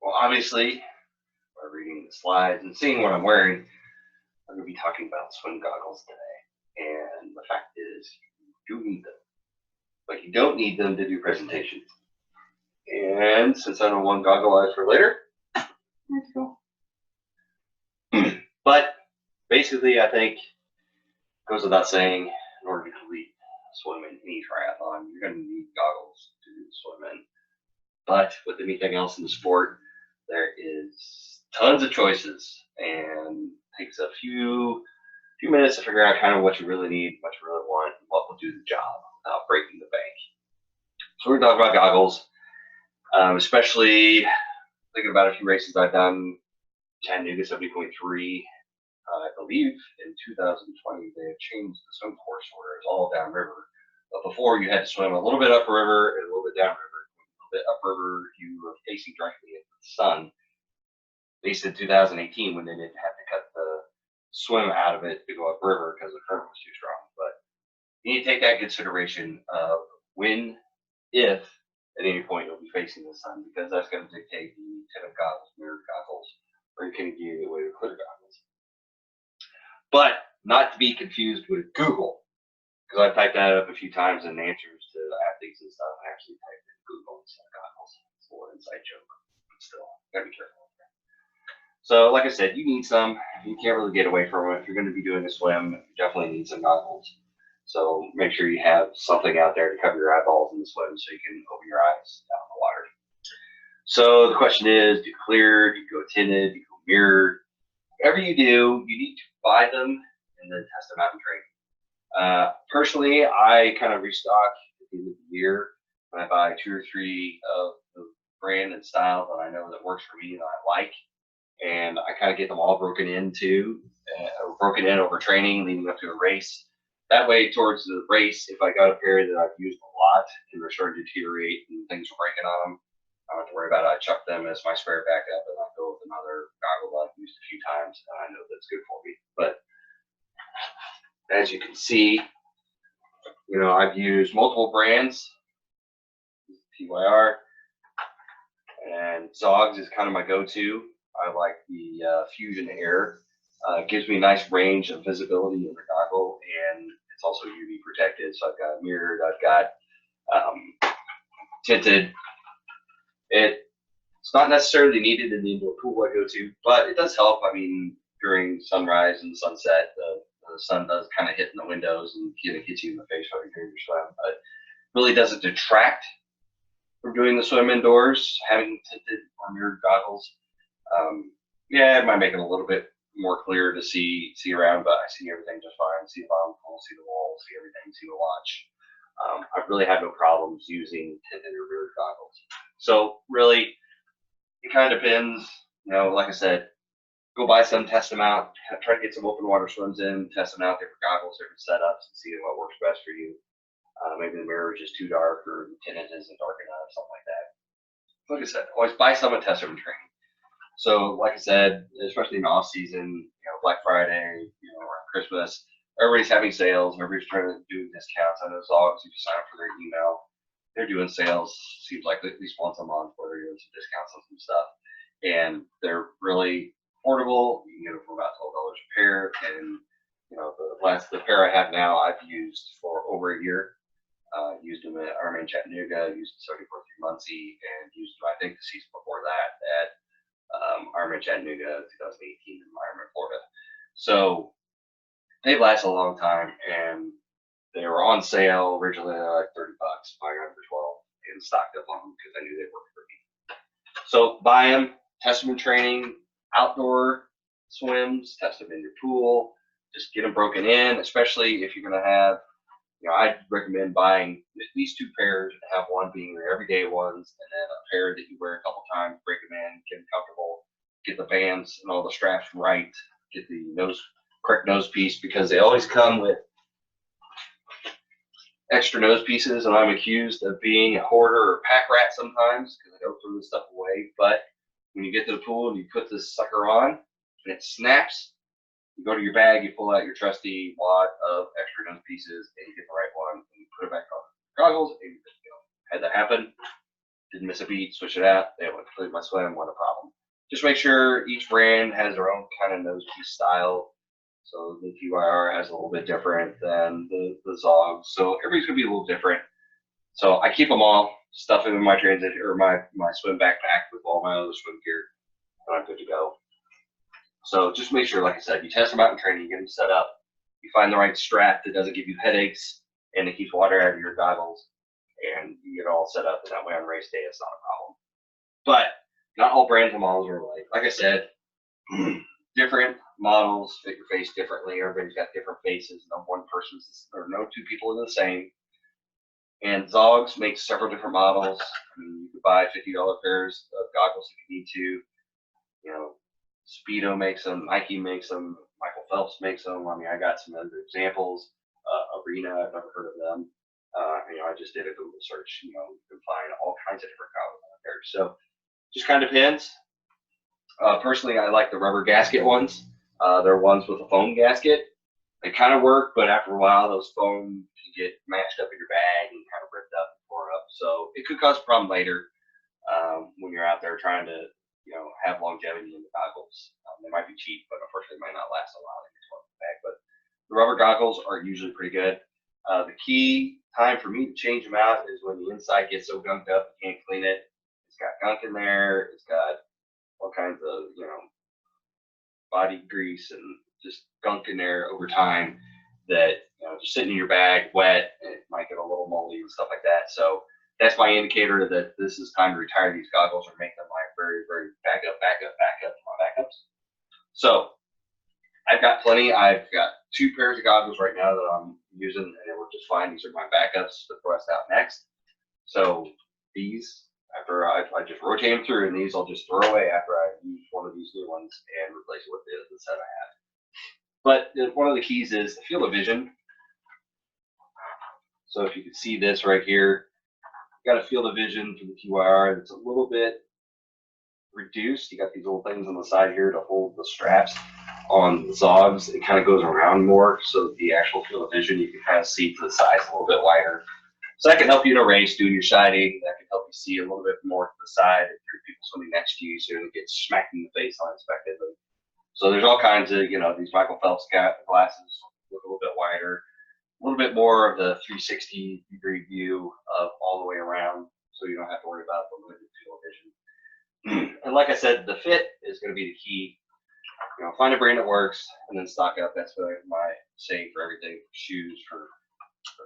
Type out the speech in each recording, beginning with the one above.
Well, obviously, by reading the slides and seeing what I'm wearing, I'm going to be talking about swim goggles today. And the fact is, you do need them, but you don't need them to do presentations. And since I don't want goggle eyes for later, there you go. But basically, I think it goes without saying, in order to complete swim in any triathlon, you're going to need goggles to swim in. But with anything else in the sport, there is tons of choices, and it takes a few minutes to figure out kind of what you really need, what you really want, and what will do the job without breaking the bank. So we're going to talk about goggles, especially thinking about a few races I've done. Chattanooga 70.3, I believe in 2020 they had changed the swim course where it was all downriver. But before, you had to swim a little bit upriver and a little bit downriver. A little bit upriver, you were facing directly into the sun. At least in 2018, when they didn't have to cut the swim out of it to go upriver because the current was too strong. But you need to take that consideration of when, if at any point you'll be facing the sun, because that's going to dictate the tinted goggles, mirrored goggles, or you can get away with clear goggles. But not to be confused with Google, because I've typed that up a few times in answers to athletes and stuff. I actually typed in Google instead of goggles. It's a little inside joke, but still, gotta be careful. So, like I said, you need some. You can't really get away from it. If you're going to be doing a swim, you definitely need some goggles. So make sure you have something out there to cover your eyeballs in the swim so you can open your eyes down in the water. So the question is, do you clear, do you go tinted, do you go mirrored? Whatever you do, you need to buy them and then test them out in training. Personally, I kind of restock at the end of the year when I buy 2 or 3 of the brand and style that I know that works for me and I like. And I kind of get them all broken in over training leading up to a race. That way, towards the race, if I got a pair that I've used a lot and they're starting to deteriorate and things are breaking on them, I don't have to worry about it. I chuck them as my spare backup and I go with another goggle that I've used a few times and I know that's good for me. But as you can see, I've used multiple brands, TYR, and Zogs is kind of my go-to. I like the Fusion Air. It gives me a nice range of visibility in the goggle, and it's also UV protected. So I've got mirrored, I've got tinted. It's not necessarily needed in the indoor pool I go to, but it does help. I mean, during sunrise and sunset, the sun does kind of hit in the windows and kind of hits you in the face while you're doing your swim, but it really doesn't detract from doing the swim indoors, having tinted or mirrored goggles. Yeah, it might make it a little bit more clear to see around, but I see everything just fine. See the bottom pool, see the wall, see everything, see the watch. I've really had no problems using tinted or mirrored goggles. So really, it kind of depends. Like I said, go buy some, test them out, try to get some open water swims in, test them out, different goggles, different setups, and see what works best for you. Maybe the mirror is just too dark or the tinted isn't dark enough, something like that. Like I said, always buy some and test them in training. So, like I said, especially in off season, Black Friday, around Christmas, everybody's having sales. Everybody's trying to do discounts. I know Zogs, if you sign up for their email, they're doing sales. Seems like at least once a month where they're doing some discounts on some stuff, and they're really affordable. You can get them for about $12 a pair. And the pair I have now, I've used for over a year. Used them at Ironman Chattanooga, used them 74 through Muncie, and used them I think the season before that at Ironman Chattanooga 2018 and Ironman Florida. So they've lasted a long time, and they were on sale originally like $30. I got them for 12 and stocked up on them because I knew they worked for me. So buy them, test them in training, outdoor swims, test them in your pool. Just get them broken in, especially if you're going to have. I'd recommend buying at least 2 pairs and have one being your everyday ones, and then a pair that you wear a couple times, break them in, get them comfortable, get the bands and all the straps right, get the correct nose piece, because they always come with extra nose pieces, and I'm accused of being a hoarder or pack rat sometimes because I don't throw this stuff away. But when you get to the pool and you put this sucker on and it snaps, you go to your bag, you pull out your trusty wad of extra nose pieces, and you get the right one, and you put it back on. Goggles, and you're good to go. Had that happen, didn't miss a beat, switch it out, they went completely my swim, what a problem. Just make sure each brand has their own kind of nose piece style. So the TYR has a little bit different than the Zogs. So everybody's gonna be a little different. So I keep them all, stuff them in my transit or my swim backpack with all my other swim gear, and I'm good to go. So just make sure, like I said, you test them out in training, you get them set up, you find the right strap that doesn't give you headaches and it keeps water out of your goggles, and you get all set up, and that way on race day it's not a problem. But not all brands and models are alike. Like I said, different models fit your face differently. Everybody's got different faces. No one person's or no two people are the same. And Zogs makes several different models. I mean, you could buy $50 pairs of goggles if you need to. You know, Speedo makes them, Nike makes them, Michael Phelps makes them. I mean, I got some other examples. Arena, I've never heard of them. You know, I just did a Google search. You know, you can find all kinds of different goggles out there. So just kind of depends. Personally, I like the rubber gasket ones. They're ones with a foam gasket. They kind of work, but after a while, those foam can get mashed up in your bag and kind of ripped up and tore up. So it could cause a problem later when you're out there trying to, you know, have longevity in the goggles. They might be cheap, but unfortunately, they might not last a while in your bag. But the rubber goggles are usually pretty good. The key time for me to change them out is when the inside gets so gunked up you can't clean it. It's got gunk in there. It's got all kinds of, you know, body grease and just gunk in there over time that, you know, just sitting in your bag wet, and it might get a little moldy and stuff like that. So that's my indicator that this is time to retire these goggles or make them my very, very backup backups. So I've got plenty. I've got 2 pairs of goggles right now that I'm using, and they work just fine. These are my backups to thrust out next. So these, after I just rotate them through, and these I'll just throw away after I use one of these new ones and replace it with the set I have. But one of the keys is the field of vision. So if you can see this right here, you got a field of vision for the TYR that's a little bit reduced. You got these little things on the side here to hold the straps. On the Zogs, it kind of goes around more, so the actual field of vision you can kind of see to the sides a little bit wider. So that can help you in a race doing your sighting. That can help you see a little bit more to the side if there are people swimming next to you, so you don't get smacked in the face unexpectedly. So there's all kinds of, you know, these Michael Phelps glasses look a little bit wider, a little bit more of the 360-degree view of all the way around, so you don't have to worry about the limited field of vision. And like I said, the fit is going to be the key. You know, find a brand that works and then stock up. That's what my saying for everything. Shoes, for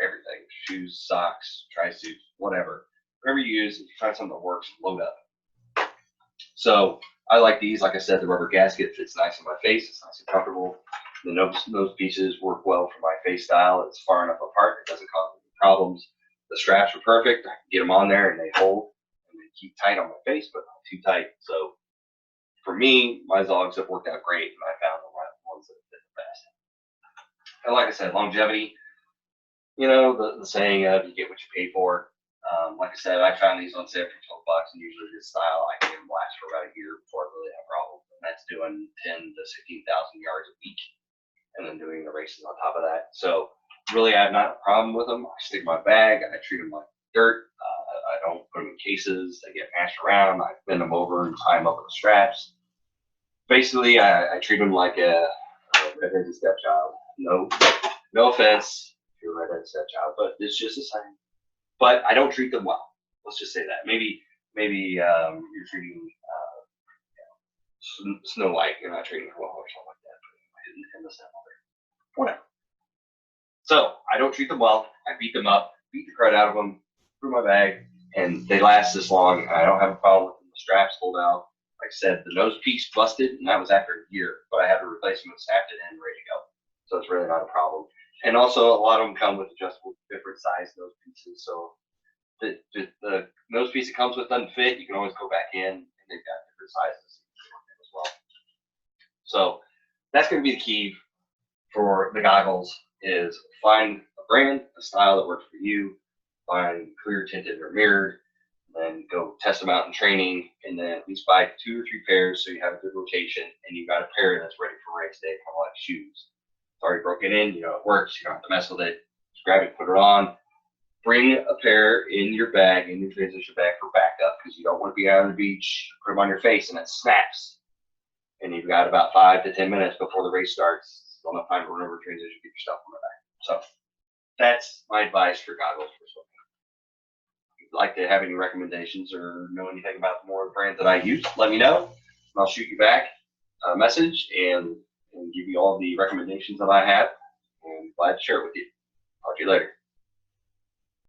everything. Shoes, socks, tri-suits, whatever. Whatever you use, if you find something that works, load up. So I like these. Like I said, the rubber gasket fits nice in my face. It's nice and comfortable. The nose pieces work well for my face style. It's far enough apart. It doesn't cause any problems. The straps are perfect. I can get them on there and they hold. And they keep tight on my face, but not too tight. So for me, my Zogs have worked out great, and I found the ones that fit the best. And like I said, longevity, you know, the saying of you get what you pay for. Like I said, I found these on sale for $12, and usually this style I can get them last for about a year before I really have a problem. And that's doing 10 to 16,000 yards a week, and then doing the races on top of that. So really, I have not a problem with them. I stick in my bag. I treat them like dirt. I don't put them in cases. They get mashed around. I bend them over and tie them up with the straps. Basically, I treat them like a redheaded stepchild. No offense if you're a redheaded stepchild, but it's just the same. But I don't treat them well. Let's just say that. Maybe you're treating Snow White. You're not treating her well or something like that. In the step whatever. So I don't treat them well. I beat them up, beat the crud out of them, through my bag, and they last this long. I don't have a problem with them. The straps hold out. Like I said, the nose piece busted, and that was after a year, but I had to replace them and snapped it in, ready to go. So it's really not a problem. And also, a lot of them come with adjustable, different size nose pieces. So the nose piece it comes with doesn't fit, you can always go back in, and they've got different sizes as well. So that's going to be the key for the goggles: is find a brand, a style that works for you, find clear tinted or mirrored, then go test them out in training, and then at least buy 2 or 3 pairs so you have a good rotation, and you've got a pair that's ready for race day, kind of like shoes. It's already broken in, you know it works, you don't have to mess with it. Just grab it, put it on, bring a pair in your bag, in your transition bag for backup, because you don't want to be out on the beach, put them on your face, and it snaps. And you've got about 5 to 10 minutes before the race starts. Still enough time to run over transition, get your stuff on the back. So that's my advice for goggles for swimming. If you'd like to have any recommendations or know anything about more of the brands that I use, let me know. And I'll shoot you back a message and give you all the recommendations that I have. And glad to share it with you. Talk to you later.